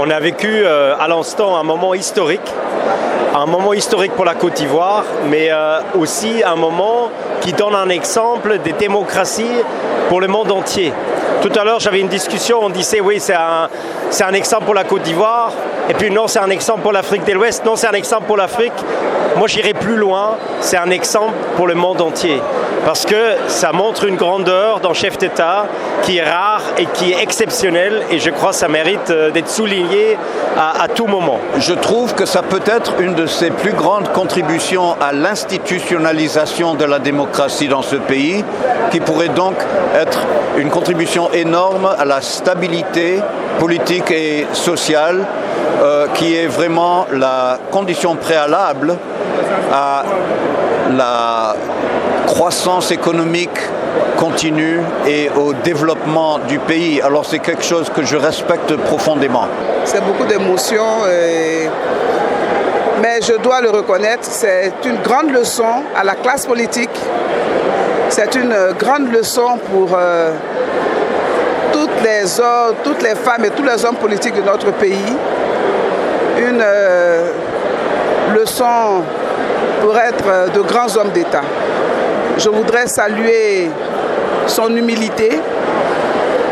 On a vécu à l'instant un moment historique pour la Côte d'Ivoire, mais aussi un moment qui donne un exemple de démocratie pour le monde entier. Tout à l'heure, j'avais une discussion, on disait oui, c'est un exemple pour la Côte d'Ivoire, et puis non, c'est un exemple pour l'Afrique de l'Ouest, non, c'est un exemple pour l'Afrique. Moi, j'irai plus loin, c'est un exemple pour le monde entier, parce que ça montre une grandeur d'un chef d'État qui est rare et qui est exceptionnel, et je crois que ça mérite d'être souligné à tout moment. Je trouve que ça peut être une de ses plus grandes contributions à l'institutionnalisation de la démocratie dans ce pays, qui pourrait donc être une contribution énorme à la stabilité politique et sociale, qui est vraiment la condition préalable à la croissance économique continue et au développement du pays. Alors c'est quelque chose que je respecte profondément. C'est beaucoup d'émotions, mais je dois le reconnaître, c'est une grande leçon à la classe politique. C'est une grande leçon pour toutes les femmes et tous les hommes politiques de notre pays. Une leçon pour être de grands hommes d'État. Je voudrais saluer son humilité,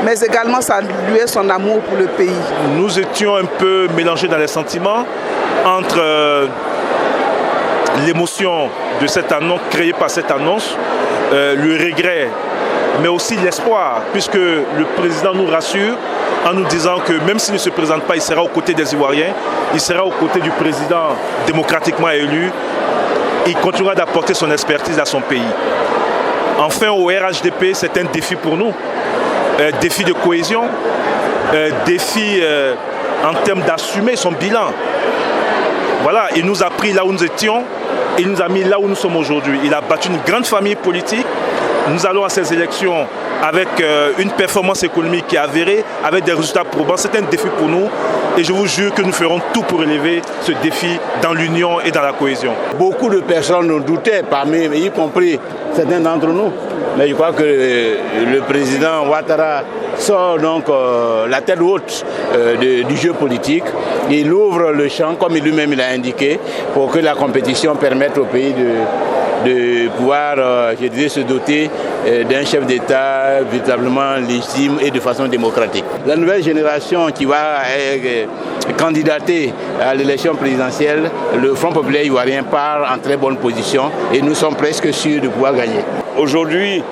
mais également saluer son amour pour le pays. Nous étions un peu mélangés dans les sentiments entre l'émotion de cette annonce, créée par cette annonce, le regret, mais aussi l'espoir, puisque le président nous rassure en nous disant que même s'il ne se présente pas, il sera aux côtés des Ivoiriens, il sera aux côtés du président démocratiquement élu, il continuera d'apporter son expertise à son pays. Enfin, au RHDP, c'est un défi pour nous, défi de cohésion, défi en termes d'assumer son bilan. Voilà, il nous a pris là où nous étions, et il nous a mis là où nous sommes aujourd'hui. Il a battu une grande famille politique. Nous allons à ces élections avec une performance économique qui est avérée, avec des résultats probants. C'est un défi pour nous et je vous jure que nous ferons tout pour relever ce défi dans l'union et dans la cohésion. Beaucoup de personnes nous doutaient, parmi, y compris certains d'entre nous. Mais je crois que le président Ouattara sort donc la tête haute du jeu politique. Il ouvre le champ, comme lui-même l'a indiqué, pour que la compétition permette au pays de pouvoir, se doter d'un chef d'État véritablement légitime et de façon démocratique. La nouvelle génération qui va candidater à l'élection présidentielle, le Front populaire ivoirien part en très bonne position et nous sommes presque sûrs de pouvoir gagner. Aujourd'hui,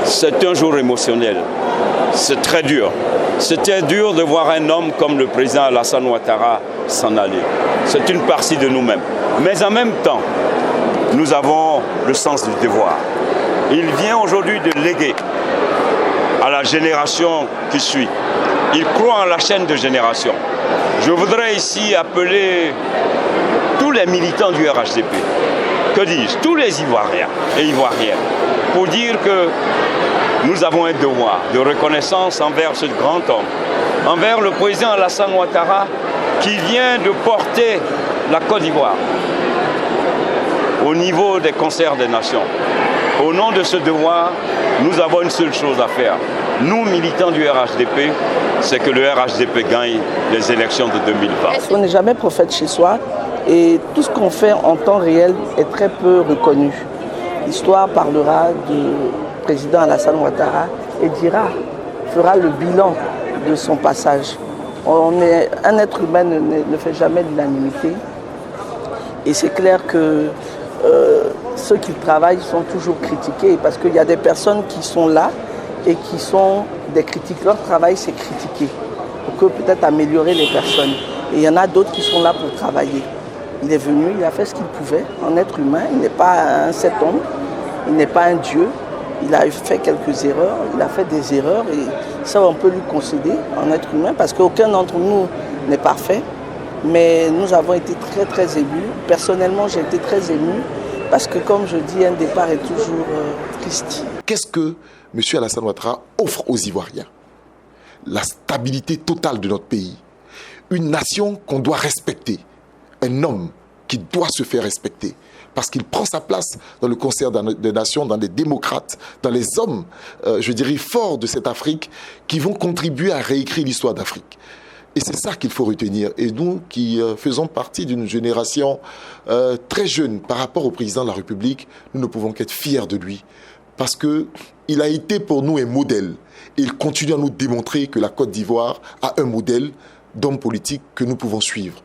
c'est un jour émotionnel. C'est très dur. C'était dur de voir un homme comme le président Alassane Ouattara s'en aller. C'est une partie de nous-mêmes. Mais en même temps, nous avons le sens du devoir. Il vient aujourd'hui de léguer à la génération qui suit. Il croit en la chaîne de génération. Je voudrais ici appeler tous les militants du RHDP, que dis-je, tous les Ivoiriens et Ivoiriennes, pour dire que nous avons un devoir de reconnaissance envers ce grand homme, envers le président Alassane Ouattara qui vient de porter la Côte d'Ivoire au niveau des concerts des nations. Au nom de ce devoir, nous avons une seule chose à faire. Nous, militants du RHDP, c'est que le RHDP gagne les élections de 2020. On n'est jamais prophète chez soi et tout ce qu'on fait en temps réel est très peu reconnu. L'histoire parlera du président Alassane Ouattara et fera le bilan de son passage. Un être humain ne fait jamais l'unanimité et c'est clair que ceux qui travaillent sont toujours critiqués parce qu'il y a des personnes qui sont là et qui sont des critiques. Leur travail, c'est critiquer pour que peut-être améliorer les personnes. Et il y en a d'autres qui sont là pour travailler. Il est venu, il a fait ce qu'il pouvait en être humain. Il n'est pas un septembre, il n'est pas un dieu. Il a fait quelques erreurs, il a fait des erreurs et ça, on peut lui concéder en être humain parce qu'aucun d'entre nous n'est parfait. Mais nous avons été très très émus. Personnellement, j'ai été très ému parce que, comme je dis, un départ est toujours triste. Qu'est-ce que M. Alassane Ouattara offre aux Ivoiriens? La stabilité totale de notre pays. Une nation qu'on doit respecter. Un homme qui doit se faire respecter. Parce qu'il prend sa place dans le concert des nations, dans les démocrates, dans les hommes, forts de cette Afrique qui vont contribuer à réécrire l'histoire d'Afrique. Et c'est ça qu'il faut retenir. Et nous qui faisons partie d'une génération très jeune par rapport au président de la République, nous ne pouvons qu'être fiers de lui. Parce qu'il a été pour nous un modèle. Et il continue à nous démontrer que la Côte d'Ivoire a un modèle d'homme politique que nous pouvons suivre.